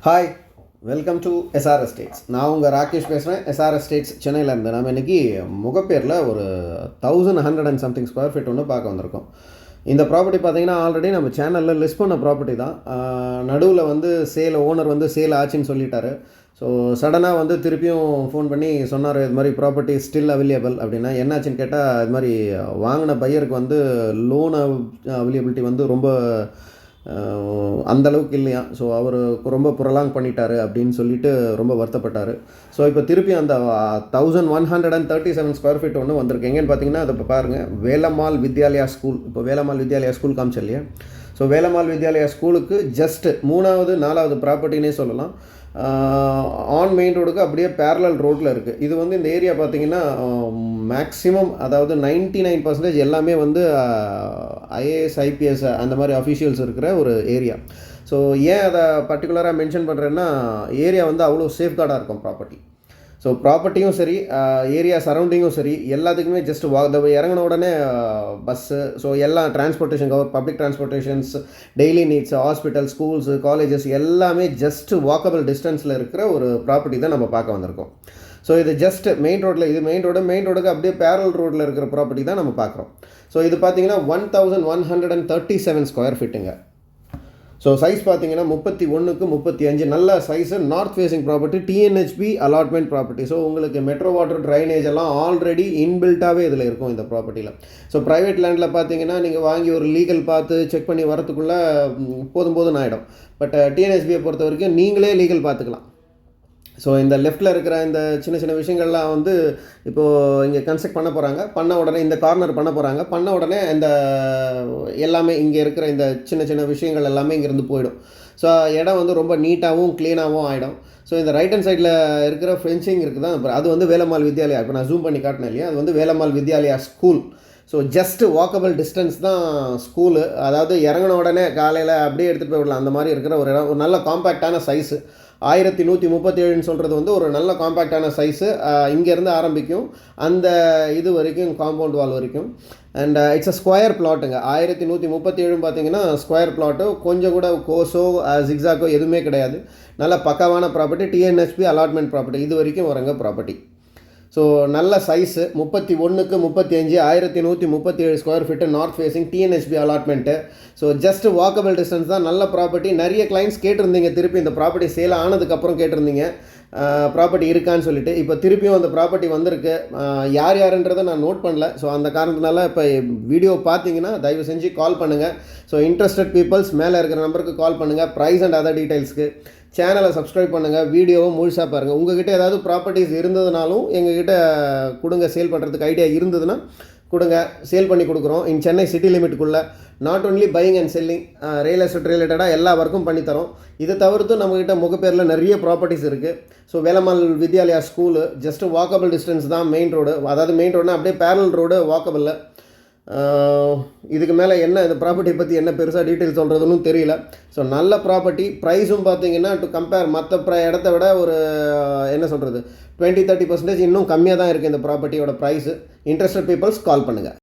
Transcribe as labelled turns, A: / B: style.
A: Hi, welcome to SR estates. நான் உங்கள் ராகேஷ் பேசுகிறேன். எஸ்ஆர் எஸ்டேட்ஸ் சென்னையிலேருந்து. நம்ம இன்றைக்கி முகப்பேரில் ஒரு 1100 and something ஸ்கொயர் ஃபீட் ஒன்று பார்க்க வந்திருக்கோம். இந்த ப்ராப்பர்ட்டி பார்த்திங்கன்னா ஆல்ரெடி நம்ம சேனலில் லிஸ்ட் பண்ண ப்ராப்பர்ட்டி தான். நடுவில் வந்து ஓனர் வந்து சேல் ஆச்சுன்னு சொல்லிட்டாரு. ஸோ சடனாக வந்து திருப்பியும் ஃபோன் பண்ணி சொன்னார், இது மாதிரி ப்ராப்பர்ட்டி ஸ்டில் அவைலபிள் அப்படின்னா. என்னாச்சுன்னு கேட்டால், இது மாதிரி வாங்கின பையருக்கு வந்து லோன் அவைலபிலிட்டி வந்து ரொம்ப அந்தளவுக்கு இல்லையா. ஸோ அவர் ரொம்ப புரலாங் பண்ணிட்டார் அப்படின்னு சொல்லிட்டு ரொம்ப வருத்தப்பட்டார். ஸோ இப்போ திருப்பி அந்த 1137 ஸ்கொயர் ஃபீட் ஒன்று வந்திருக்கு. எங்கேன்னு பார்த்தீங்கன்னா, அதை இப்போ பாருங்கள், வேலம்மாள் வித்யாலயா ஸ்கூல். இப்போ வேலம்மாள் வித்யாலயா ஸ்கூல் காமிச்சு இல்லையா. ஸோ வேலம்மாள் வித்யாலயா ஸ்கூலுக்கு ஜஸ்ட் 3வது 4வது ப்ராப்பர்ட்டினே சொல்லலாம். ஆன் மெயின் ரோடுக்கு அப்படியே பேரலல் ரோட்டில் இருக்குது. இது வந்து இந்த ஏரியா பார்த்திங்கன்னா மேக்ஸிமம், அதாவது 99% எல்லாமே வந்து ஐஏஎஸ் ஐபிஎஸ் அந்த மாதிரி அஃபிஷியல்ஸ் இருக்கிற ஒரு ஏரியா. ஸோ ஏன் அதை பர்டிகுலராக மென்ஷன் பண்ணுறேன்னா, ஏரியா வந்து அவ்வளோ சேஃப்கார்டாக இருக்கும் ப்ராப்பர்ட்டி. ஸோ ப்ராப்பர்ட்டியும் சரி, ஏரியா சரௌண்டிங்கும் சரி, எல்லாத்துக்குமே ஜஸ்ட் இறங்கின உடனே பஸ்ஸு, ஸோ எல்லா transportation public transportations, daily needs, hospital, schools, colleges எல்லாமே ஜஸ்ட் வாக்கபிள் டிஸ்டன்ஸில் இருக்கிற ஒரு ப்ராப்பர்ட்டி தான் நம்ம பார்க்க வந்திருக்கோம். ஸோ இது ஜஸ்ட் மெயின் ரோட்டில், இது மெயின் ரோடுக்கு அப்படியே பேரல் ரோட்டில் இருக்கிற ப்ராப்பர்ட்டி தான் நம்ம பார்க்குறோம். ஸோ இது பார்த்தீங்கன்னா 1137 ஸ்கொயர் ஃபீட்டுங்க. ஸோ சைஸ் பார்த்தீங்கன்னா 31க்கு 35, நல்ல size, north facing property, TNHB allotment property. So உங்களுக்கு மெட்ரோ வாட்டர், ட்ரைனேஜ் எல்லாம் ஆல்ரெடி இன்பில்ட்டாகவே இதில் இருக்கும் இந்த ப்ராப்பர்ட்டியில். ஸோ ப்ரைவேட் லேண்டில் பார்த்தீங்கன்னா, நீங்கள் வாங்கி ஒரு லீகல் பார்த்து செக் பண்ணி வரத்துக்குள்ளே போதும் ஆகிடும். பட் டிஎன்ஹெச்பியை பொறுத்த வரைக்கும் நீங்களே லீகல் பார்த்துக்கலாம். ஸோ இந்த லெஃப்ட்டில் இருக்கிற இந்த சின்ன சின்ன விஷயங்கள்லாம் வந்து இப்போது இங்கே கன்ஸ்ட்ரக்ட் பண்ண உடனே இந்த கார்னர் பண்ண உடனே இந்த எல்லாமே இங்கே இருக்கிற இந்த சின்ன சின்ன விஷயங்கள் எல்லாமே இங்கேருந்து போயிடும். ஸோ இடம் வந்து ரொம்ப நீட்டாகவும் க்ளீனாகவும் ஆகிடும். ஸோ இந்த ரைட் ஹேண்ட் சைடில் இருக்கிற ஃபென்சிங் இருக்குது தான், அது வந்து வேலம்மாள் வித்யாலயா. இப்போ நான் ஜூம் பண்ணி காட்டினேன் இல்லையா, அது வந்து Velammal Vidyalaya school. So just walkable distance தான் ஸ்கூலு. அதாவது இறங்கின உடனே காலையில் அப்படியே எடுத்துகிட்டு போய் விடலாம், அந்த மாதிரி இருக்கிற ஒரு இடம். ஒரு நல்ல காம்பேக்டான சைஸு. 1137 சொல்கிறது வந்து ஒரு நல்ல காம்பேக்டான சைஸு. இங்கேருந்து ஆரம்பிக்கும் அந்த இது வரைக்கும், காம்பவுண்ட் வால் வரைக்கும். அண்ட் இட்ஸ் அ ஸ்கொயர் பிளாட்டுங்க. 1137 பார்த்தீங்கன்னா ஸ்கொயர் பிளாட்டு. கொஞ்சம் கூட கோஸோ ஜிக்ஸாக்கோ எதுவுமே கிடையாது. நல்ல பக்காவான ப்ராப்பர்ட்டி, டிஎன்ஹெச்பி அலாட்மெண்ட் ப்ராப்பர்ட்டி. இது வரைக்கும் வரங்க ப்ராப்பர்ட்டி. ஸோ நல்ல சைஸு, 31க்கு 35, 1137 square feet, north facing, TNHB allotment. So just walkable distance தான், நல்ல ப்ராப்பர்ட்டி. நிறைய கிளைண்ட்ஸ் கேட்டிருந்தீங்க, திருப்பி இந்த ப்ராப்பர்ட்டி சேல் ஆனதுக்கப்புறம் கேட்டிருந்தீங்க ப்ராப்பர்ட்டி இருக்கான்னு சொல்லிட்டு. இப்போ திருப்பியும் அந்த ப்ராப்பர்ட்டி வந்திருக்கு. யாருன்றதை நான் நோட் பண்ணல. ஸோ அந்த காரணத்தினால இப்போ வீடியோ பார்த்தீங்கன்னா தயவு செஞ்சு கால் பண்ணுங்கள். ஸோ இன்ட்ரெஸ்டட் பீப்புள்ஸ் மேலே இருக்கிற நம்பருக்கு கால் பண்ணுங்கள். ப்ரைஸ் அண்ட் அதர் டீட்டெயில்ஸ்க்கு சேனலை சப்ஸ்கிரைப் பண்ணுங்கள். வீடியோவும் முழுசாக பாருங்கள். உங்கள்கிட்ட ஏதாவது ப்ராப்பர்ட்டிஸ் இருந்ததுனாலும் எங்ககிட்ட கொடுங்க. சேல் பண்ணுறதுக்கு ஐடியா இருந்ததுன்னா கொடுங்க, சேல் பண்ணி கொடுக்குறோம். இன் சென்னை சிட்டி லிமிட்டுக்குள்ளே not only buying and selling, real estate ரிலேட்டடாக எல்லா ஒர்க்கும் பண்ணித்தரோம். இதை தவிர்த்து நம்மக்கிட்ட முகப்பேரில் நிறைய ப்ராப்பர்ட்டிஸ் இருக்குது. So Velammal Vidyalaya school just walkable distance தான் மெயின் ரோடு. அதாவது மெயின் ரோடுனா அப்படியே பேரல் ரோடு, வாக்கபிளில். இதுக்கு மேலே என்ன இந்த ப்ராப்பர்ட்டி பற்றி என்ன பெருசாக டீட்டெயில் சொல்கிறதுன்னு தெரியல. ஸோ நல்ல ப்ராப்பர்ட்டி. ப்ரைஸும் பார்த்தீங்கன்னா டு கம்பேர் மற்ற இடத்த விட ஒரு என்ன சொல்கிறது 20-30% இன்னும் கம்மியாக தான் இருக்குது இந்த ப்ராப்பர்ட்டியோட ப்ரைஸு. இன்ட்ரெஸ்டட் பீப்புள்ஸ் கால் பண்ணுங்கள்.